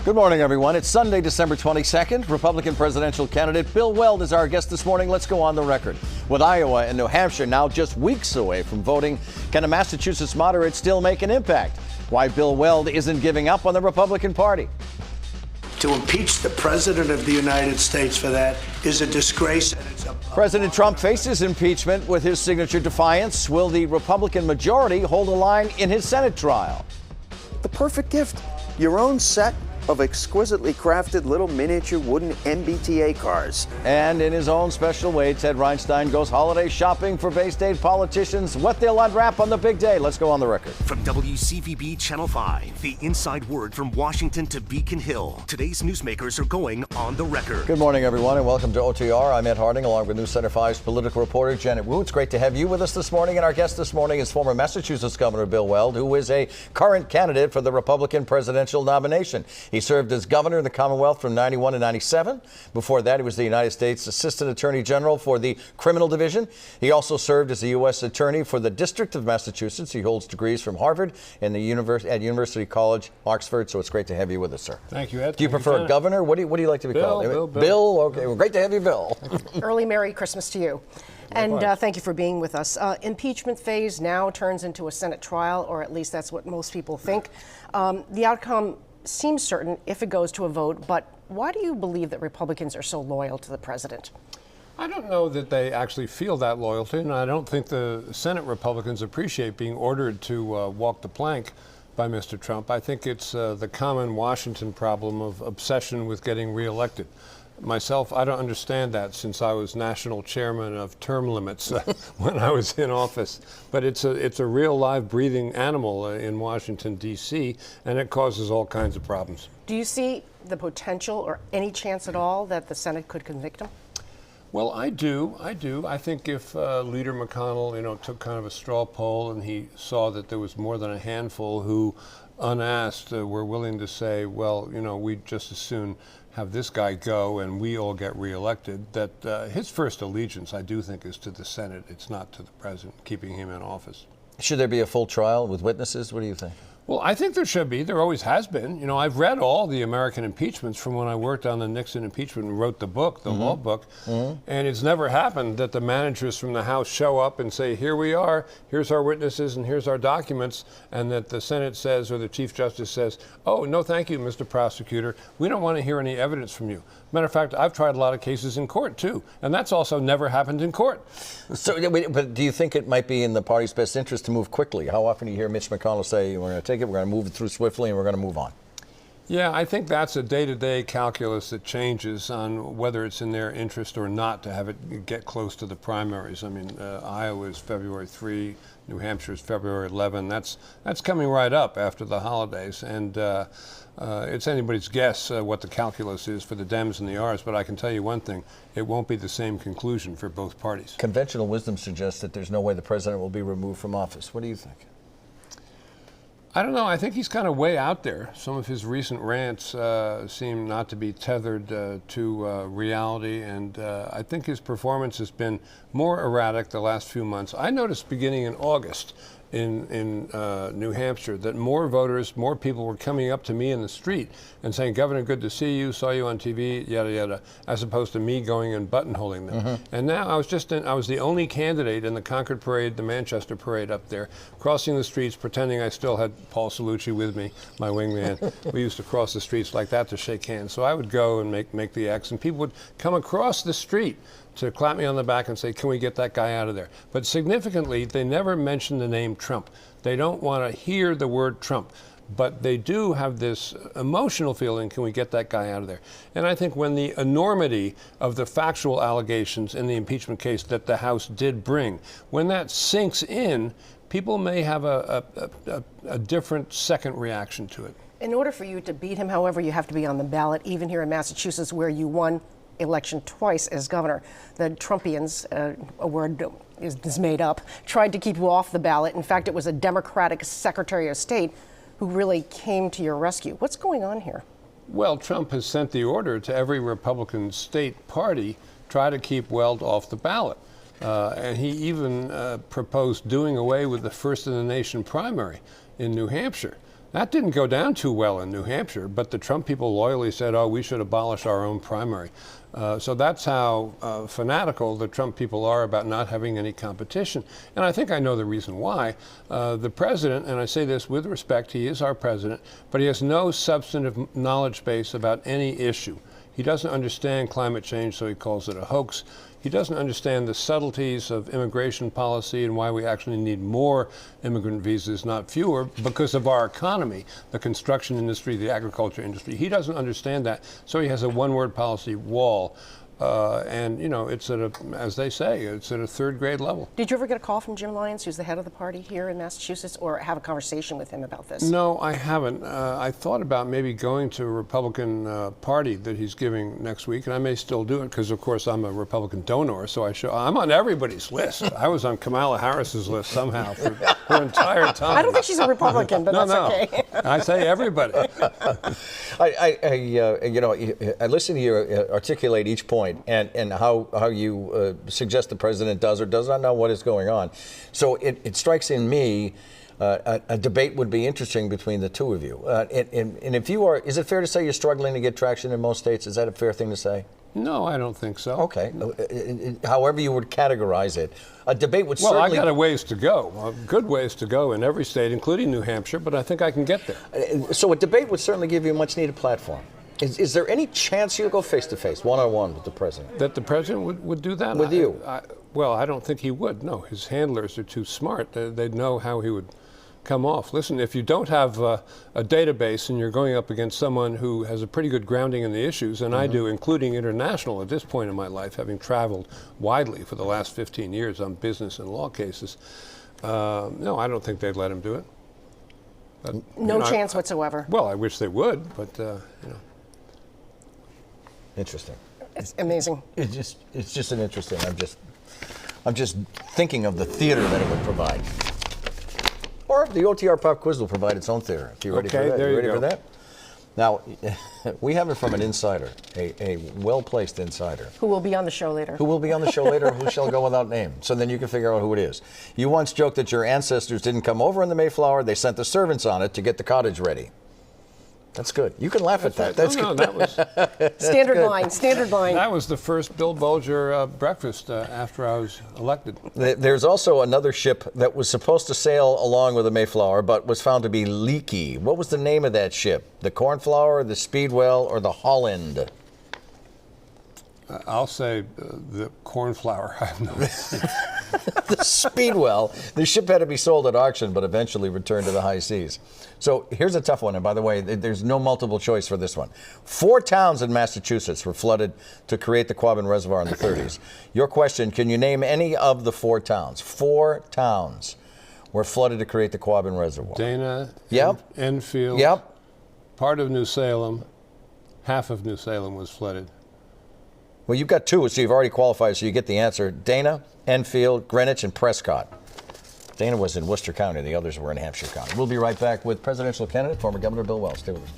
Good morning, everyone. It's Sunday, December 22nd. Republican presidential candidate Bill Weld is our guest this morning. Let's go on the record. With Iowa and New Hampshire now just weeks away from voting, can a Massachusetts moderate still make an impact? Why Bill Weld isn't giving up on the Republican Party. To impeach the President of the United States for that is a disgrace. And it's President Trump faces impeachment with his signature defiance. Will the Republican majority hold a line in his Senate trial? The perfect gift. Your own set of exquisitely crafted little miniature wooden MBTA cars. And in his own special way, Ted Reinstein goes holiday shopping for Bay State politicians, what they'll unwrap on the big day. Let's go on the record. From WCVB Channel 5, the inside word from Washington to Beacon Hill. Today's newsmakers are going on the record. Good morning, everyone, and welcome to OTR. I'm Ed Harding, along with News Center 5's political reporter Janet Wu. It's great to have you with us this morning, and our guest this morning is former Massachusetts Governor Bill Weld, who is a current candidate for the Republican presidential nomination. He served as governor in the Commonwealth from 91 to 97. Before that, he was the United States Assistant Attorney General for the Criminal Division. He also served as the U.S. Attorney for the District of Massachusetts. He holds degrees from Harvard and at University College, Oxford. So it's great to have you with us, sir. Thank you, Ed. Do you prefer governor? What do you like to be called? Bill. Okay, well, great to have you, Bill. Early Merry Christmas to you. And thank you for being with us. Impeachment phase now turns into a Senate trial, or at least that's what most people think. The outcome seems certain if it goes to a vote, but why do you believe that Republicans are so loyal to the president? I don't know that they actually feel that loyalty, and I don't think the Senate Republicans appreciate being ordered to walk the plank by Mr. Trump. I think it's the common Washington problem of obsession with getting reelected. Myself, I don't understand that since I was national chairman of term limits when I was in office. But it's a real live breathing animal in Washington, D.C., and it causes all kinds of problems. Do you see the potential or any chance at all that the Senate could convict him? Well, I do. I think if Leader McConnell, took kind of a straw poll and he saw that there was more than a handful who, unasked, were willing to say, well, we'd just as soon have this guy go and we all get reelected, that his first allegiance, I do think, is to the Senate. It's not to the president, keeping him in office. Should there be a full trial with witnesses? What do you think? Well, I think there should be. There always has been. I've read all the American impeachments from when I worked on the Nixon impeachment and wrote the book, the law book. And it's never happened that the managers from the House show up and say, here we are, here's our witnesses and here's our documents, and that the Senate says, or the Chief Justice says, oh, no, thank you, Mr. Prosecutor. We don't want to hear any evidence from you. Matter of fact, I've tried a lot of cases in court, too, and that's also never happened in court. So, but do you think it might be in the party's best interest to move quickly? How often do you hear Mitch McConnell say, we're going to take it, we're going to move it through swiftly, and we're going to move on? Yeah, I think that's a day-to-day calculus that changes on whether it's in their interest or not to have it get close to the primaries. I mean, Iowa is February 3, New Hampshire is February 11. That's coming right up after the holidays, and it's anybody's guess what the calculus is for the Dems and the Rs, but I can tell you one thing, it won't be the same conclusion for both parties. Conventional wisdom suggests that there's no way the president will be removed from office. What do you think? I don't know. I think he's kind of way out there. Some of his recent rants seem not to be tethered to reality, and I think his performance has been more erratic the last few months. I noticed beginning in August in New Hampshire that more people were coming up to me in the street and saying, Governor, good to see you, saw you on TV, yada, yada, as opposed to me going and buttonholing them. And now I was the only candidate in the Concord Parade, the Manchester Parade up there, crossing the streets, pretending I still had Paul Cellucci with me, my wingman. We used to cross the streets like that to shake hands. So I would go and make the X, and people would come across the street to clap me on the back and say, can we get that guy out of there? But significantly, they never mention the name Trump. They don't want to hear the word Trump. But they do have this emotional feeling, can we get that guy out of there? And I think when the enormity of the factual allegations in the impeachment case that the House did bring, when that sinks in, people may have a different second reaction to it. In order for you to beat him, however, you have to be on the ballot, even here in Massachusetts, where you won election twice as governor. The Trumpians, a word is made up, tried to keep you off the ballot. In fact, it was a Democratic Secretary of State who really came to your rescue. What's going on here? Well, Trump has sent the order to every Republican state party, try to keep Weld off the ballot. And he even proposed doing away with the first in the nation primary in New Hampshire. That didn't go down too well in New Hampshire, but the Trump people loyally said, oh, we should abolish our own primary. So that's how fanatical the Trump people are about not having any competition. And I think I know the reason why. The president, and I say this with respect, he is our president, but he has no substantive knowledge base about any issue. He doesn't understand climate change, so he calls it a hoax. He doesn't understand the subtleties of immigration policy and why we actually need more immigrant visas, not fewer, because of our economy, the construction industry, the agriculture industry. He doesn't understand that, so he has a one-word policy wall. And, you know, it's at a, as they say, it's at a third grade level. Did you ever get a call from Jim Lyons, who's the head of the party here in Massachusetts, or have a conversation with him about this? No, I haven't. I thought about maybe going to a Republican party that he's giving next week, and I may still do it because, of course, I'm a Republican donor, so I'm on everybody's list. I was on Kamala Harris's list somehow for her entire time. I don't think she's a Republican, but that's okay. I say everybody. I listen to you articulate each point and how you suggest the president does or does not know what is going on. So it strikes in me a debate would be interesting between the two of you. And if you are, is it fair to say you're struggling to get traction in most states? Is that a fair thing to say? No, I don't think so. Okay. However you would categorize it, a debate would certainly... Well, I got a ways to go, good ways to go in every state, including New Hampshire, but I think I can get there. So a debate would certainly give you a much-needed platform. Is there any chance you'll go face-to-face, one-on-one with the president? That the president would do that? With you? Well, I don't think he would. No, his handlers are too smart. They'd know how he would come off. Listen, if you don't have a database and you're going up against someone who has a pretty good grounding in the issues, and I do, including international at this point in my life, having traveled widely for the last 15 years on business and law cases, no, I don't think they'd let him do it. But, no chance whatsoever. Well, I wish they would, but, you know. Interesting. It's amazing. It's just an interesting. I'm just thinking of the theater that it would provide. Or the OTR Pop Quiz will provide its own theater. If you're ready for that. There you ready go. for that? Now, we have it from an insider, a well-placed insider. Who will be on the show later. Who will be on the show later, who shall go without name. So then you can figure out who it is. You once joked that your ancestors didn't come over in the Mayflower, they sent the servants on it to get the cottage ready. That's good. You can laugh at that. That's good. That was standard line, standard line. That was the first Bill Bulger breakfast after I was elected. There's also another ship that was supposed to sail along with the Mayflower, but was found to be leaky. What was the name of that ship? The Cornflower, the Speedwell, or the Holland? I'll say the Cornflower. I have no idea. The Speedwell. The ship had to be sold at auction, but eventually returned to the high seas. So here's a tough one, and by the way, there's no multiple choice for this one. 4 towns in Massachusetts were flooded to create the Quabbin Reservoir in the 30s. Your question, can you name any of the 4 towns? 4 towns were flooded to create the Quabbin Reservoir. Dana, Yep. Enfield, Yep. part of New Salem, half of New Salem was flooded. Well, you've got 2, so you've already qualified, so you get the answer. Dana, Enfield, Greenwich, and Prescott. Dana was in Worcester County. The others were in Hampshire County. We'll be right back with presidential candidate, former Governor Bill Weld. Stay with us.